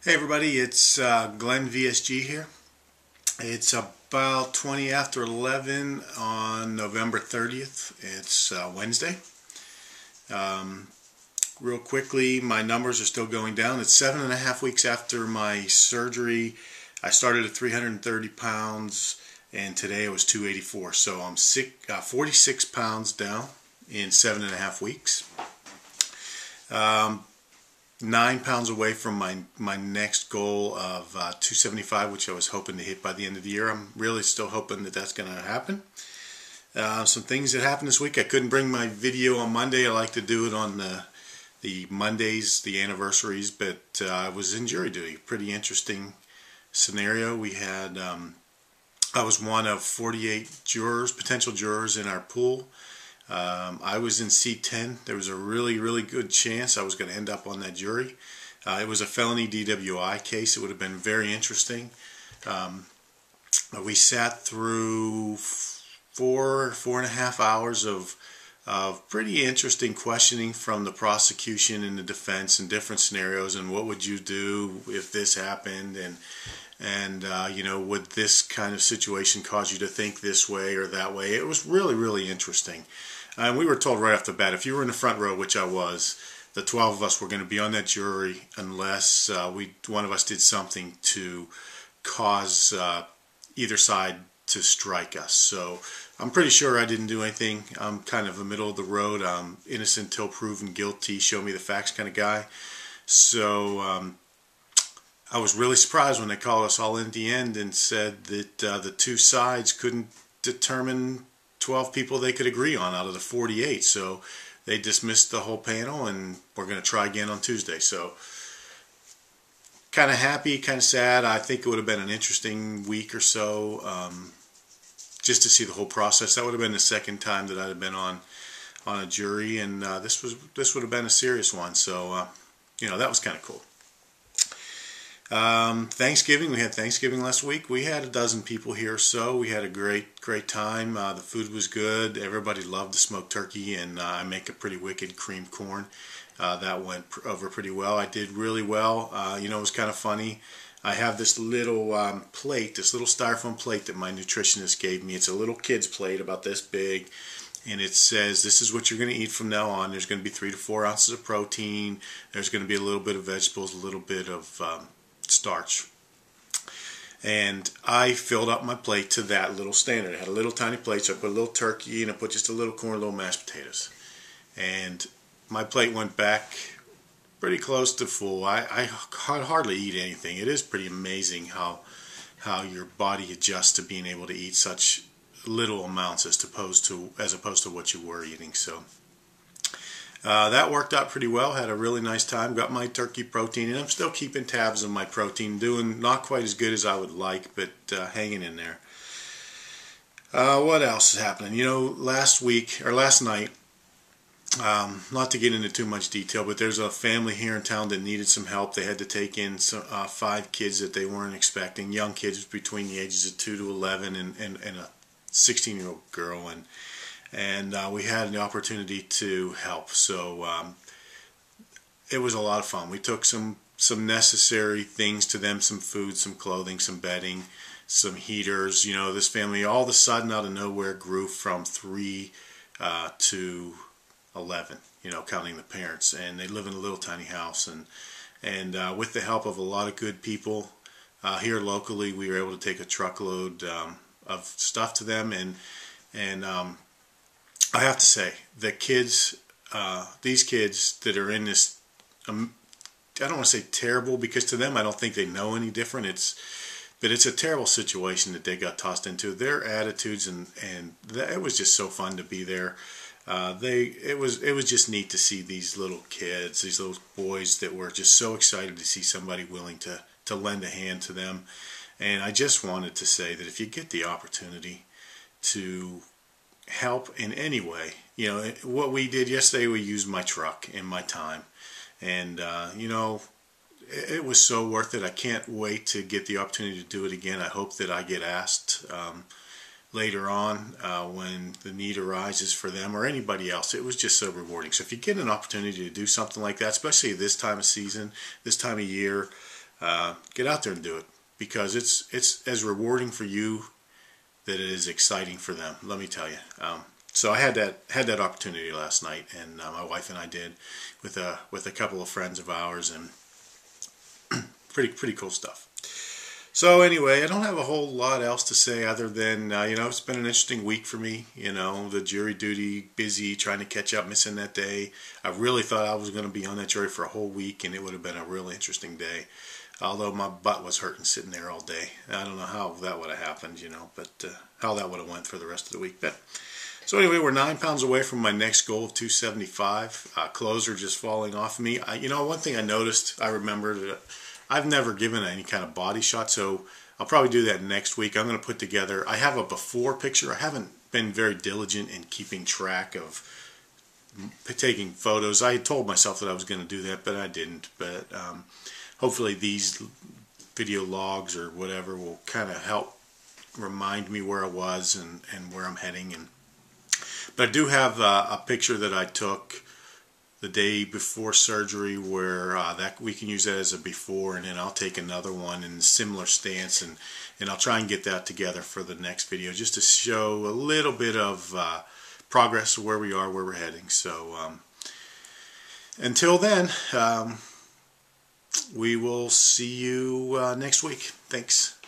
Hey everybody, it's Glenn VSG here. It's about 20 after 11 on November 30th. It's Wednesday. Real quickly, my numbers are still going down. It's 7.5 weeks after my surgery. I started at 330 pounds and today I was 284. So I'm 46 pounds down in 7.5 weeks. 9 pounds away from my next goal of 275, which I was hoping to hit by the end of the year. I'm really still hoping that that's going to happen. Some things that happened this week. I couldn't bring my video on Monday. I like to do it on the Mondays, the anniversaries, but I was in jury duty. Pretty interesting scenario. We had I was one of 48 jurors, potential jurors in our pool. I was in seat 10. There was a really good chance I was going to end up on that jury. It was a felony DWI case. It would have been very interesting. We sat through 4.5 hours of pretty interesting questioning from the prosecution and the defense in different scenarios, and what would you do if this happened, and you know, would this kind of situation cause you to think this way or that way. It was really interesting. And we were told right off the bat, if you were in the front row, which I was, the 12 of us were going to be on that jury unless one of us did something to cause either side to strike us. So I'm pretty sure I didn't do anything. I'm kind of a middle of the road, innocent till proven guilty, show me the facts kind of guy. So I was really surprised when they called us all in at the end and said that the two sides couldn't determine 12 people they could agree on out of the 48. So they dismissed the whole panel, and we're going to try again on Tuesday. So kind of happy, kind of sad. I think it would have been an interesting week or so just to see the whole process. That would have been the second time that I'd have been on a jury, and this would have been a serious one. So you know, that was kind of cool. Thanksgiving, we had Thanksgiving last week. We had 12 people here, so we had a great time. The food was good. Everybody loved the smoked turkey, and I make a pretty wicked creamed corn. That went over pretty well. I did really well. You know, it was kind of funny. I have this little plate, this little styrofoam plate that my nutritionist gave me. It's a little kid's plate about this big, and it says this is what you're going to eat from now on. There's going to be 3 to 4 ounces of protein. There's going to be a little bit of vegetables, a little bit of starch. And I filled up my plate to that little standard. I had a little tiny plate, so I put a little turkey and I put just a little corn, a little mashed potatoes. And my plate went back pretty close to full. I could hardly eat anything. It is pretty amazing how your body adjusts to being able to eat such little amounts as opposed to what you were eating. So that worked out pretty well. Had a really nice time. Got my turkey protein, and I'm still keeping tabs on my protein. Doing not quite as good as I would like, but hanging in there. What else is happening? You know, last night, not to get into too much detail, but there's a family here in town that needed some help. They had to take in 5 kids that they weren't expecting, young kids between the ages of 2 to 11, and a 16-year-old girl, and we had the opportunity to help. So it was a lot of fun. We took some necessary things to them, some food, some clothing, some bedding, some heaters. You know, this family all of a sudden out of nowhere grew from 3 to 11, you know, counting the parents, and they live in a little tiny house, and with the help of a lot of good people here locally, we were able to take a truckload of stuff to them, and I have to say, the kids, these kids that are in this, I don't want to say terrible, because to them I don't think they know any different. But it's a terrible situation that they got tossed into. Their attitudes, and it was just so fun to be there. It was just neat to see these little kids, these little boys that were just so excited to see somebody willing to lend a hand to them. And I just wanted to say that if you get the opportunity to help in any way, you know, what we did yesterday, we used my truck and my time, and you know, it was so worth it. I can't wait to get the opportunity to do it again. I hope that I get asked later on when the need arises for them or anybody else. It was just so rewarding. So if you get an opportunity to do something like that, especially this time of season, this time of year, get out there and do it, because it's as rewarding for you that it is exciting for them. Let me tell you. So I had that opportunity last night, and my wife and I did with a couple of friends of ours, and pretty cool stuff. So anyway, I don't have a whole lot else to say other than, it's been an interesting week for me. The jury duty, busy, trying to catch up, missing that day. I really thought I was going to be on that jury for a whole week, and it would have been a real interesting day. Although my butt was hurting sitting there all day. I don't know how that would have happened, but how that would have went for the rest of the week. So anyway, we're 9 pounds away from my next goal of 275. Clothes are just falling off me. One thing I noticed, I remembered, I've never given any kind of body shot, so I'll probably do that next week. I'm going to put together, I have a before picture. I haven't been very diligent in keeping track of taking photos. I had told myself that I was going to do that, but I didn't. But hopefully these video logs or whatever will kind of help remind me where I was and where I'm heading. But I do have a picture that I took the day before surgery where that we can use that as a before, and then I'll take another one in a similar stance, and I'll try and get that together for the next video, just to show a little bit of progress of where we are, where we're heading. So until then, we will see you next week. Thanks.